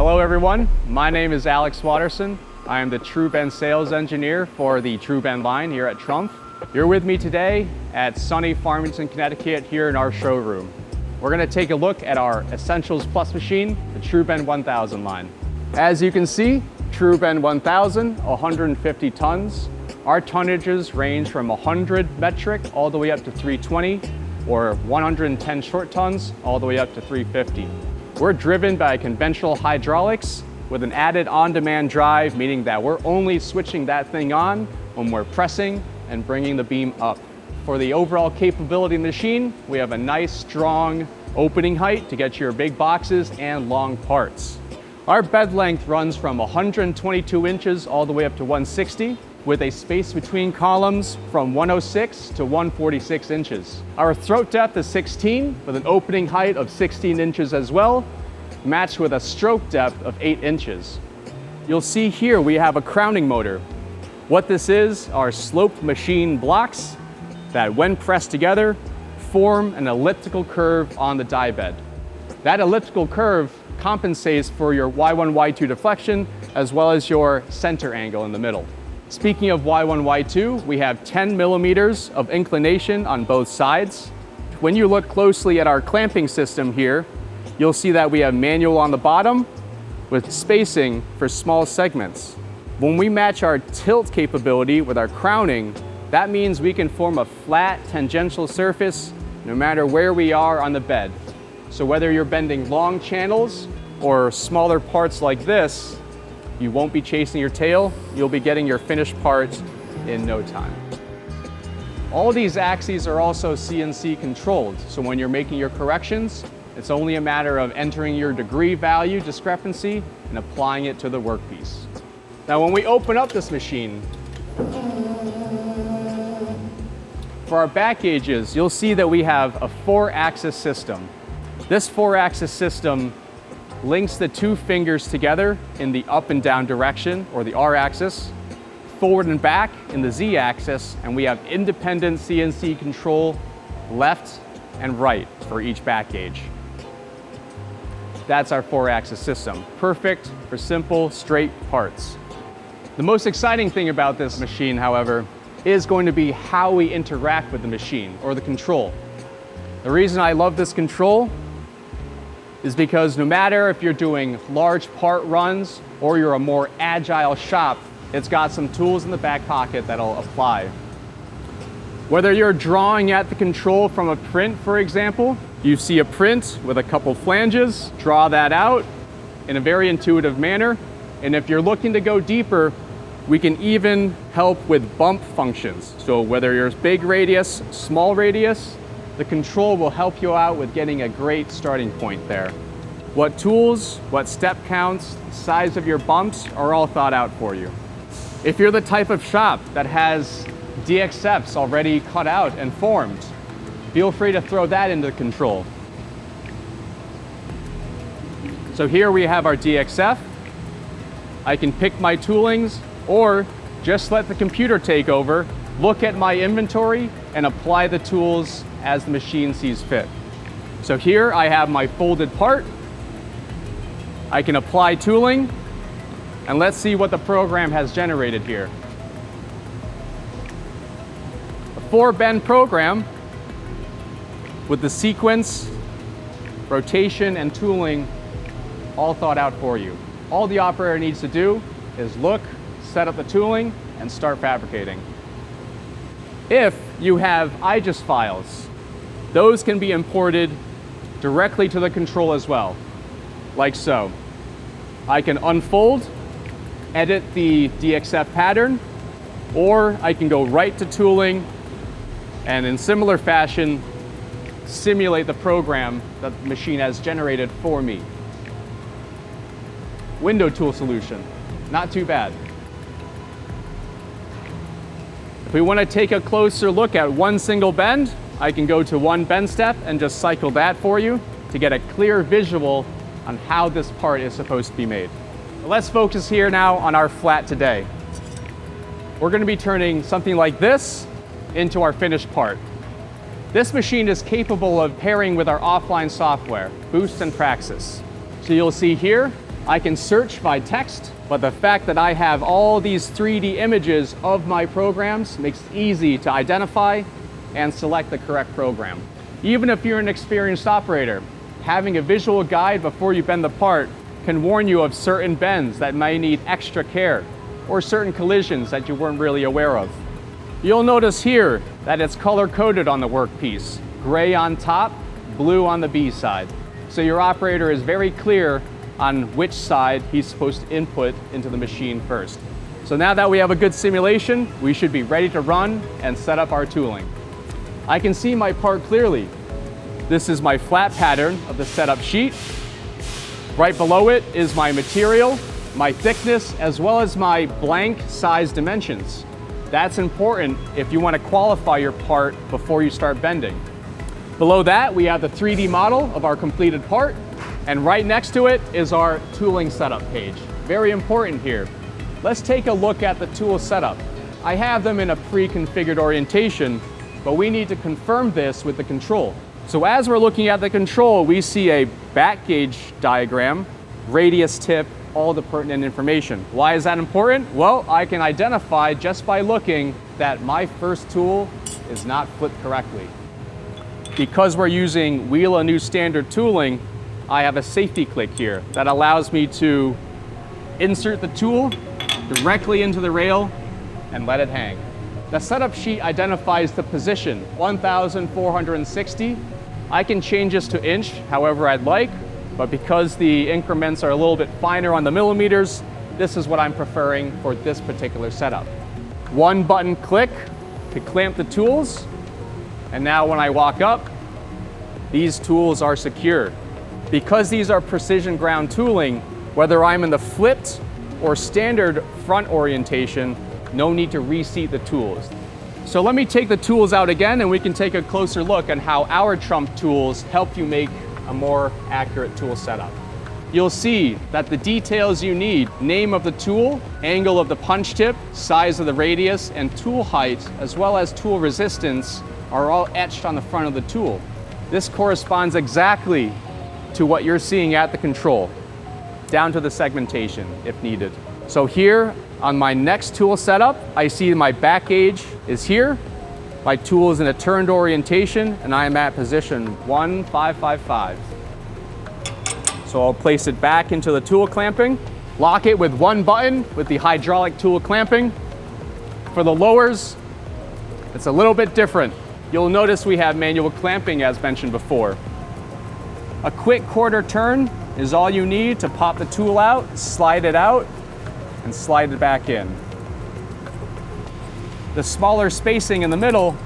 Hello everyone, my name is Alex Watterson. I am the TruBend sales engineer for the TruBend line here at TRUMPF. You're with me today at sunny Farmington, Connecticut here in our showroom. We're going to take a look at our Essentials Plus machine, the TruBend 1000 line. As you can see, TruBend 1000, 150 tons. Our tonnages range from 100 metric all the way up to 320, or 110 short tons all the way up to 350. We're driven by conventional hydraulics with an added on-demand drive, meaning that we're only switching that thing on when we're pressing and bringing the beam up. For the overall capability of the machine, we have a nice, strong opening height to get your big boxes and long parts. Our bed length runs from 122 inches all the way up to 160, with a space between columns from 106 to 146 inches. Our throat depth is 16, with an opening height of 16 inches as well, matched with a stroke depth of 8 inches. You'll see here we have a crowning motor. What this is are sloped machine blocks that, when pressed together, form an elliptical curve on the die bed. That elliptical curve compensates for your Y1, Y2 deflection, as well as your center angle in the middle. Speaking of Y1, Y2, we have 10 millimeters of inclination on both sides. When you look closely at our clamping system here, you'll see that we have manual on the bottom with spacing for small segments. When we match our tilt capability with our crowning, that means we can form a flat tangential surface no matter where we are on the bed. So whether you're bending long channels or smaller parts like this, you won't be chasing your tail, you'll be getting your finished part in no time. All these axes are also CNC controlled, so when you're making your corrections, it's only a matter of entering your degree value discrepancy and applying it to the workpiece. Now when we open up this machine, for our back gauges, you'll see that we have a 4-axis system. This 4-axis system links the two fingers together in the up and down direction, or the R-axis, forward and back in the Z-axis, and we have independent CNC control left and right for each back gauge. That's our 4-axis system, perfect for simple, straight parts. The most exciting thing about this machine, however, is going to be how we interact with the machine, or the control. The reason I love this control is because no matter if you're doing large part runs or you're a more agile shop, it's got some tools in the back pocket that'll apply. Whether you're drawing at the control from a print, for example, you see a print with a couple flanges, draw that out in a very intuitive manner. And if you're looking to go deeper, we can even help with bump functions. So whether you're big radius, small radius, the control will help you out with getting a great starting point there. What tools, what step counts, size of your bumps are all thought out for you. If you're the type of shop that has DXFs already cut out and formed, feel free to throw that into the control. So here we have our DXF. I can pick my toolings or just let the computer take over, look at my inventory, and apply the tools as the machine sees fit. So here I have my folded part. I can apply tooling, and let's see what the program has generated here. A 4-bend program with the sequence, rotation, and tooling all thought out for you. All the operator needs to do is look, set up the tooling, and start fabricating. If you have IGES files, those can be imported directly to the control as well, like so. I can unfold, edit the DXF pattern, or I can go right to tooling and in similar fashion simulate the program that the machine has generated for me. Window tool solution, not too bad. If we want to take a closer look at one single bend, I can go to one bend step and just cycle that for you to get a clear visual on how this part is supposed to be made. Let's focus here now on our flat today. We're going to be turning something like this into our finished part. This machine is capable of pairing with our offline software, Boost and Praxis. So you'll see here, I can search by text, but the fact that I have all these 3D images of my programs makes it easy to identify and select the correct program. Even if you're an experienced operator, having a visual guide before you bend the part can warn you of certain bends that may need extra care or certain collisions that you weren't really aware of. You'll notice here that it's color-coded on the workpiece, gray on top, blue on the B side. So your operator is very clear on which side he's supposed to input into the machine first. So now that we have a good simulation, we should be ready to run and set up our tooling. I can see my part clearly. This is my flat pattern of the setup sheet. Right below it is my material, my thickness, as well as my blank size dimensions. That's important if you want to qualify your part before you start bending. Below that, we have the 3D model of our completed part, and right next to it is our tooling setup page. Very important here. Let's take a look at the tool setup. I have them in a pre-configured orientation, but we need to confirm this with the control. So as we're looking at the control, we see a back gauge diagram, radius tip, all the pertinent information. Why is that important? Well, I can identify just by looking that my first tool is not flipped correctly. Because we're using Wheel a New Standard tooling, I have a safety click here that allows me to insert the tool directly into the rail and let it hang. The setup sheet identifies the position, 1,460. I can change this to inch however I'd like, but because the increments are a little bit finer on the millimeters, this is what I'm preferring for this particular setup. One button click to clamp the tools, and now when I walk up, these tools are secure. Because these are precision ground tooling, whether I'm in the flipped or standard front orientation, no need to reseat the tools. So let me take the tools out again and we can take a closer look at how our Trump tools help you make a more accurate tool setup. You'll see that the details you need, name of the tool, angle of the punch tip, size of the radius, and tool height, as well as tool resistance, are all etched on the front of the tool. This corresponds exactly to what you're seeing at the control, down to the segmentation if needed. So here on my next tool setup, I see my back gauge is here, my tool is in a turned orientation, and I am at position 1555. So I'll place it back into the tool clamping, lock it with one button with the hydraulic tool clamping. For the lowers, it's a little bit different. You'll notice we have manual clamping as mentioned before. A quick quarter turn is all you need to pop the tool out, slide it out, and slide it back in. The smaller spacing in the middle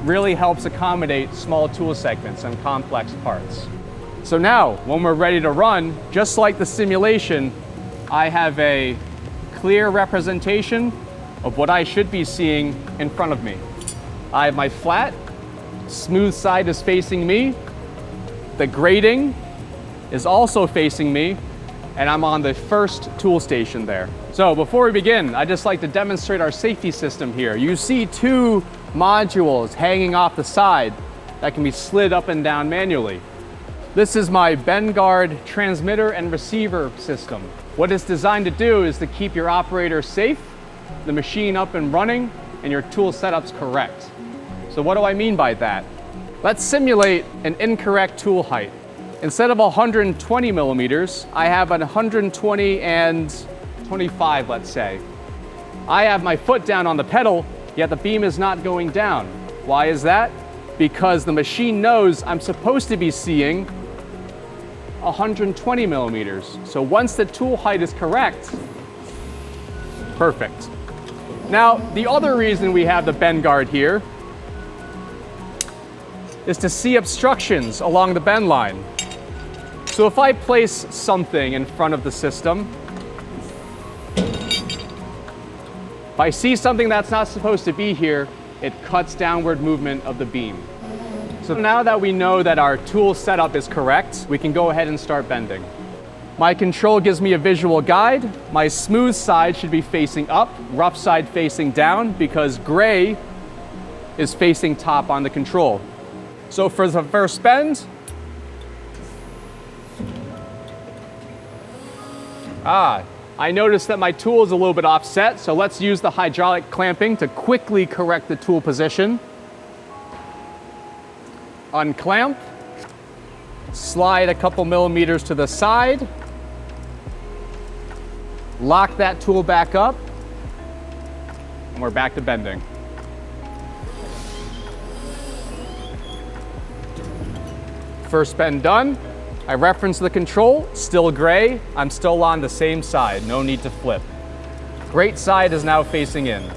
really helps accommodate small tool segments and complex parts. So now, when we're ready to run, just like the simulation, I have a clear representation of what I should be seeing in front of me. I have my flat, smooth side is facing me, the grating is also facing me, and I'm on the first tool station there. So before we begin, I'd just like to demonstrate our safety system here. You see two modules hanging off the side that can be slid up and down manually. This is my bend guard transmitter and receiver system. What it's designed to do is to keep your operator safe, the machine up and running, and your tool setups correct. So what do I mean by that? Let's simulate an incorrect tool height. Instead of 120 millimeters, I have an 120 and 25, let's say. I have my foot down on the pedal, yet the beam is not going down. Why is that? Because the machine knows I'm supposed to be seeing 120 millimeters. So once the tool height is correct, perfect. Now, the other reason we have the bend guard here is to see obstructions along the bend line. So if I place something in front of the system, if I see something that's not supposed to be here, it cuts downward movement of the beam. So now that we know that our tool setup is correct, we can go ahead and start bending. My control gives me a visual guide. My smooth side should be facing up, rough side facing down, because gray is facing top on the control. So for the first bend, I noticed that my tool is a little bit offset, so let's use the hydraulic clamping to quickly correct the tool position. Unclamp, slide a couple millimeters to the side, lock that tool back up, and we're back to bending. First bend done. I reference the control, still gray. I'm still on the same side, no need to flip. Great side is now facing in.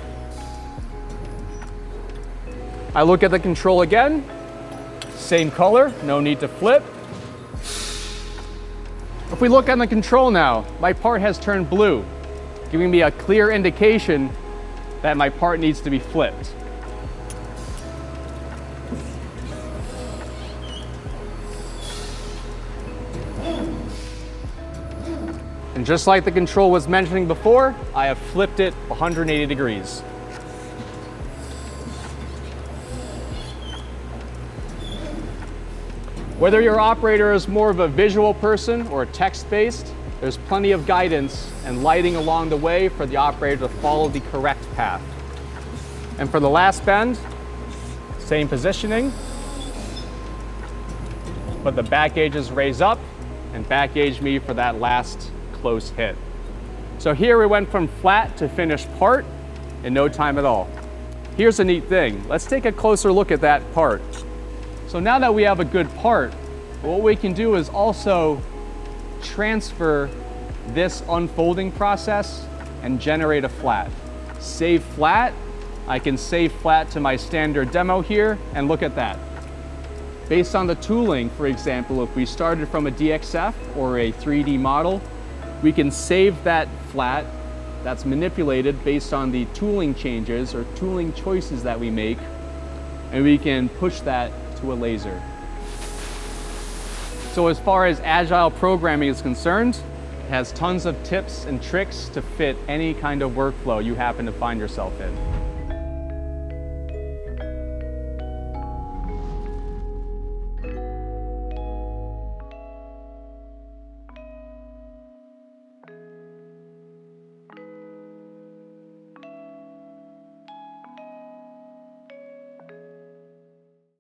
I look at the control again, same color, no need to flip. If we look on the control now, my part has turned blue, giving me a clear indication that my part needs to be flipped. And just like the control was mentioning before, I have flipped it 180 degrees. Whether your operator is more of a visual person or text-based, there's plenty of guidance and lighting along the way for the operator to follow the correct path. And for the last bend, same positioning, but the back gauges raise up and back gauge me for that last close hit. So here we went from flat to finished part in no time at all. Here's a neat thing. Let's take a closer look at that part. So now that we have a good part, what we can do is also transfer this unfolding process and generate a flat. Save flat. I can save flat to my standard demo here, and look at that. Based on the tooling, for example, if we started from a DXF or a 3D model, we can save that flat that's manipulated based on the tooling changes or tooling choices that we make, and we can push that to a laser. So as far as agile programming is concerned, it has tons of tips and tricks to fit any kind of workflow you happen to find yourself in.